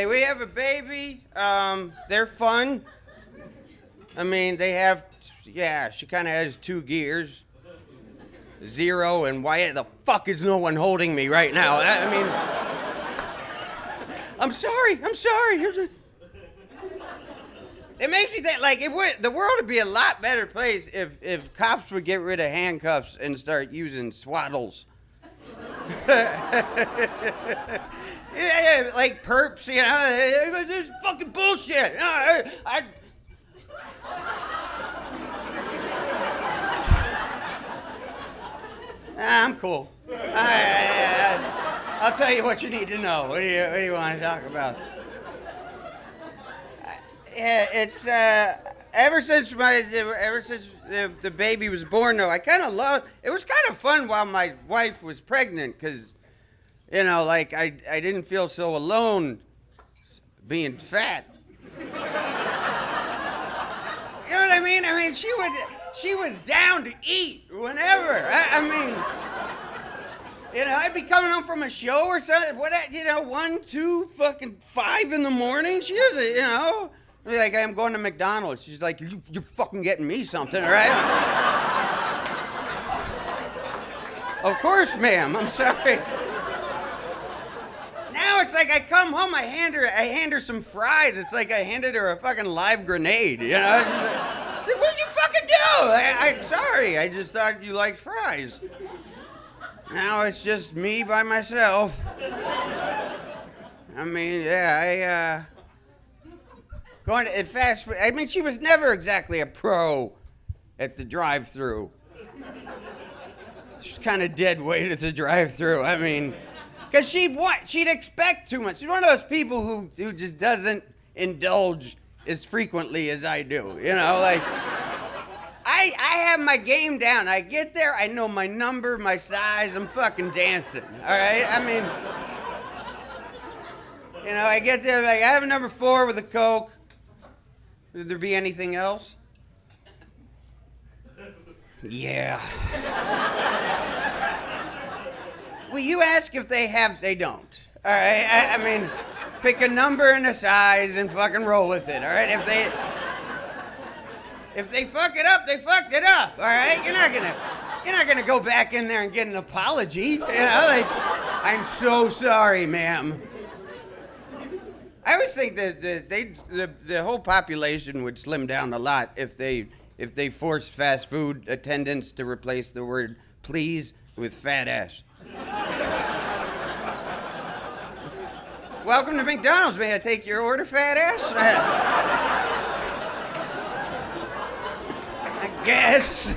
anyway, we have a baby. They're fun. I mean, they have, she kind of has 2 gears. 0 and why the fuck is no one holding me right now? I mean, I'm sorry. It makes me think, like, the world would be a lot better place if cops would get rid of handcuffs and start using swaddles. Yeah, like perps, you know, this is fucking bullshit. I'm cool. I'll tell you what you need to know. What do you want to talk about? Yeah, it's ever since the baby was born, though, I kind of loved. It was kind of fun while my wife was pregnant, because, you know, like I didn't feel so alone being fat. You know what I mean? I mean, she was down to eat whenever. I mean, you know, I'd be coming home from a show or something. 1, 2, fucking 5 in the morning. She was, you know. I'd be like, I'm going to McDonald's. She's like, you're fucking getting me something, right? Of course, ma'am. I'm sorry. Now it's like I come home, I hand her some fries. It's like I handed her a fucking live grenade, you know? Like, what'd you fucking do? I'm sorry. I just thought you liked fries. Now it's just me by myself. I mean, yeah, going to fast food. I mean, she was never exactly a pro at the drive-thru. She's kind of dead weight at the drive-thru. I mean, because she'd expect too much. She's one of those people who just doesn't indulge as frequently as I do. You know, like, I have my game down. I get there, I know my number, my size, I'm fucking dancing, all right? I mean, you know, I get there, like, I have a number 4 with a Coke. Would there be anything else? Yeah. Well, you ask if they have, they don't. All right? I mean, pick a number and a size and fucking roll with it, all right? If they fuck it up, they fucked it up, all right? You're not gonna go back in there and get an apology, you know? Like, I'm so sorry, ma'am. I always think that the whole population would slim down a lot if they forced fast food attendants to replace the word please with fat ass. Welcome to McDonald's. May I take your order, fat ass? I guess.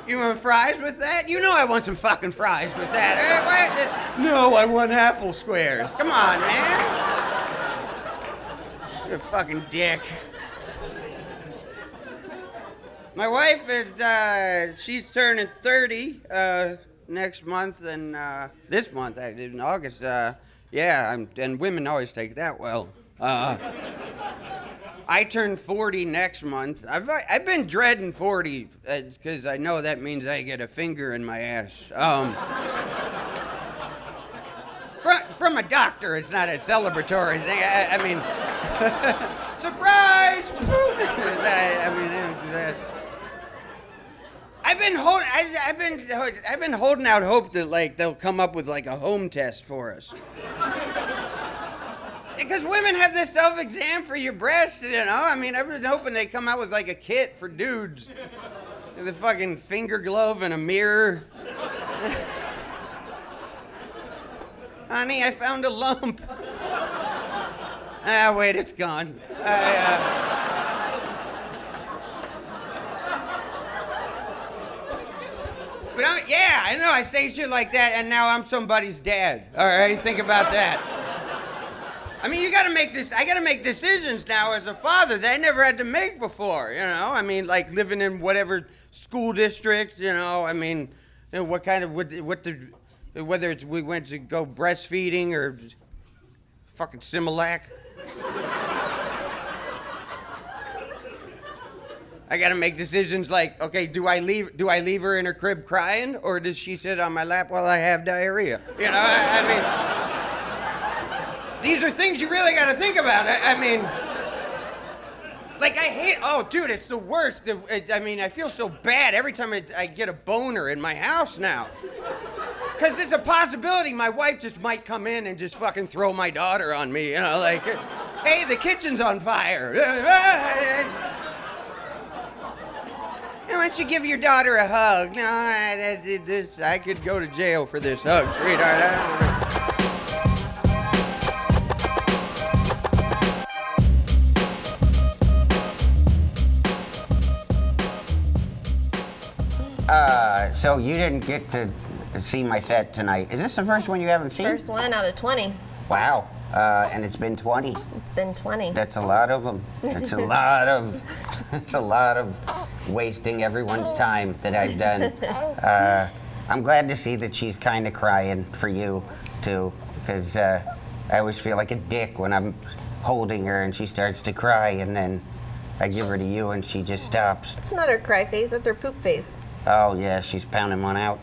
You want fries with that? You know I want some fucking fries with that. No, I want apple squares. Come on, man. You're a fucking dick. My wife is, she's turning 30 next month, and this month, in August. And women always take that well. I turn 40 next month. I've been dreading 40 because I know that means I get a finger in my ass. From a doctor, it's not a celebratory thing. I mean, surprise! I've been holding out hope that, like, they'll come up with like a home test for us. Because women have this self-exam for your breasts, you know? I mean, I've been hoping they come out with, like, a kit for dudes. With a fucking finger glove and a mirror. Honey, I found a lump. Ah, wait, it's gone. But I know, I say shit like that, and now I'm somebody's dad. All right, think about that. I mean, I gotta make decisions now as a father that I never had to make before, you know? I mean, like living in whatever school district, you know? I mean, you know, whether it's we went to go breastfeeding or fucking Similac. I gotta make decisions like, okay, do I leave her in her crib crying, or does she sit on my lap while I have diarrhea? You know, I mean... these are things you really got to think about. I mean, like I hate. Oh, dude, it's the worst. I mean, I feel so bad every time I get a boner in my house now. Because there's a possibility my wife just might come in and just fucking throw my daughter on me, you know, like, hey, the kitchen's on fire. And why don't you give your daughter a hug? No, I could go to jail for this hug, sweetheart. I don't know. So you didn't get to see my set tonight. Is this the first one you haven't seen? First one out of 20. Wow. And it's been 20. It's been 20. That's a lot of them. It's a lot of, it's a lot of wasting everyone's time that I've done. I'm glad to see that she's kind of crying for you too, because I always feel like a dick when I'm holding her and she starts to cry, and then I give her to you and she just stops. It's not her cry face, that's her poop face. Oh, yeah, she's pounding one out.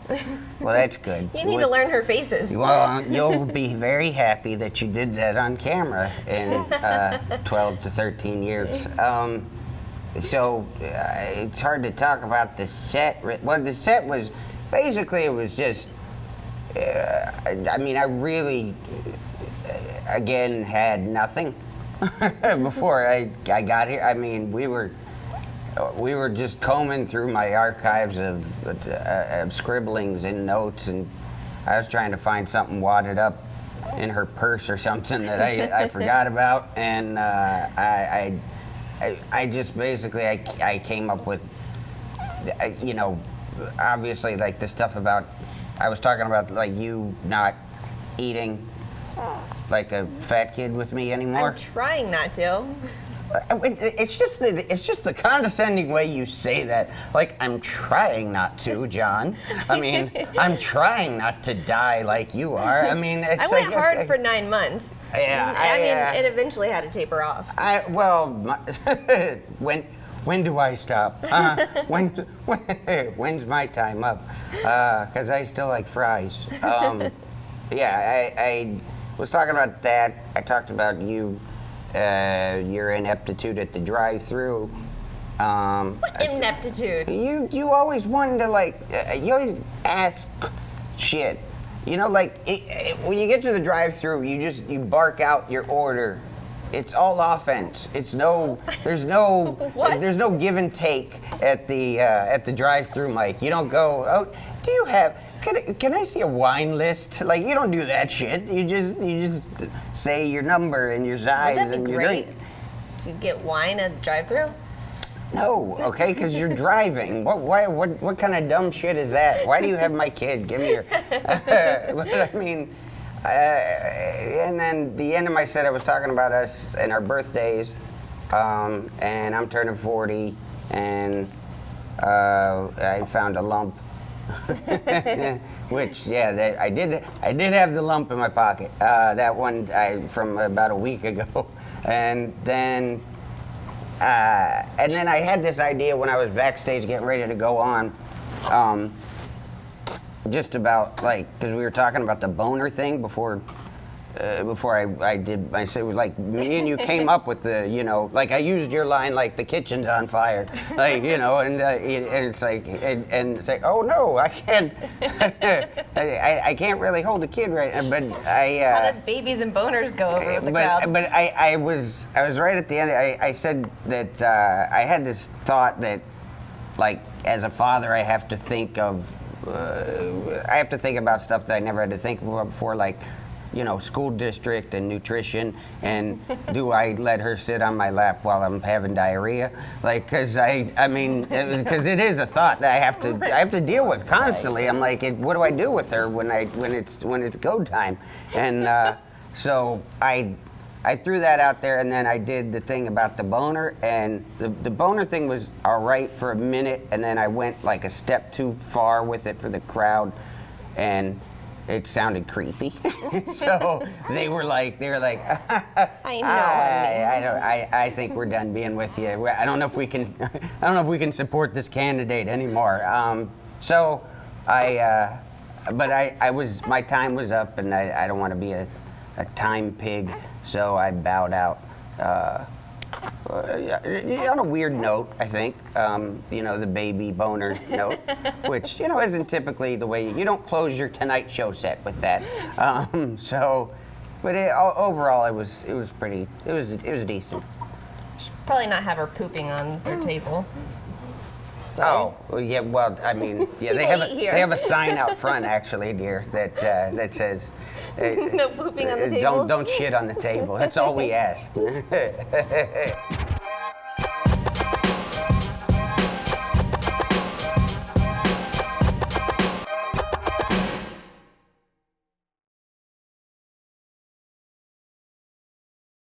Well, that's good. You need to learn her faces. Well, you'll be very happy that you did that on camera in 12 to 13 years. So it's hard to talk about the set. Well, the set was, basically it was just, I mean, I really, again, had nothing before I got here. I mean, we were just combing through my archives of scribblings and notes, and I was trying to find something wadded up in her purse or something that I forgot about, and I just basically I came up with, you know, obviously like the stuff about, I was talking about like you not eating like a fat kid with me anymore. I'm trying not to. It's just the condescending way you say that. Like, I'm trying not to, John. I mean, I'm trying not to die like you are. I mean, it's I went hard for 9 months. Yeah, I mean, it eventually had to taper off. When do I stop? When's my time up? Because I still like fries. I was talking about that. I talked about you. Your ineptitude at the drive-through. What ineptitude? You always wanted to you always ask shit. You know, like when you get to the drive-through, you bark out your order. It's all offense. There's no there's no give and take at the drive-through, Mike. You don't go, oh, do you have? Can I see a wine list? Like, you don't do that shit. You just say your number and your size and your drink. If you get wine at a drive-thru? No, okay, because you're driving. What kind of dumb shit is that? Why do you have my kid? Give me your. I mean, and then the end of my set, I was talking about us and our birthdays, and I'm turning 40, and I found a lump. Which, yeah, I did have the lump in my pocket. That one from about a week ago, and then I had this idea when I was backstage getting ready to go on, just about because we were talking about the boner thing before I did. I said, like, me and you came up with the, you know, like I used your line, like the kitchen's on fire, like, you know, and it's like, and it's like, oh no, I can't, I can't really hold a kid right now, but How did babies and boners go over with the crowd? But I was right at the end. I said that I had this thought that, like, as a father, I have to think of, I have to think about stuff that I never had to think about before, like, you know, school district and nutrition, and do I let her sit on my lap while I'm having diarrhea? Like, because I mean, because it is a thought that I have to deal with constantly. I'm like, what do I do with her when it's go time? And so I threw that out there, and then I did the thing about the boner, and the boner thing was all right for a minute, and then I went like a step too far with it for the crowd, and it sounded creepy. So they were like, I know. I think we're done being with you. I don't know if we can support this candidate anymore. So my time was up, and I don't want to be a time pig, so I bowed out. On a weird note, I think, the baby boner note, which, isn't typically the way, you don't close your Tonight Show set with that. But overall, it was decent. Probably not have her pooping on their table. So. Oh, well, yeah. Well, I mean, yeah, they have a sign out front, actually, dear, that says, no pooping on the table. Don't shit on the table. That's all we ask.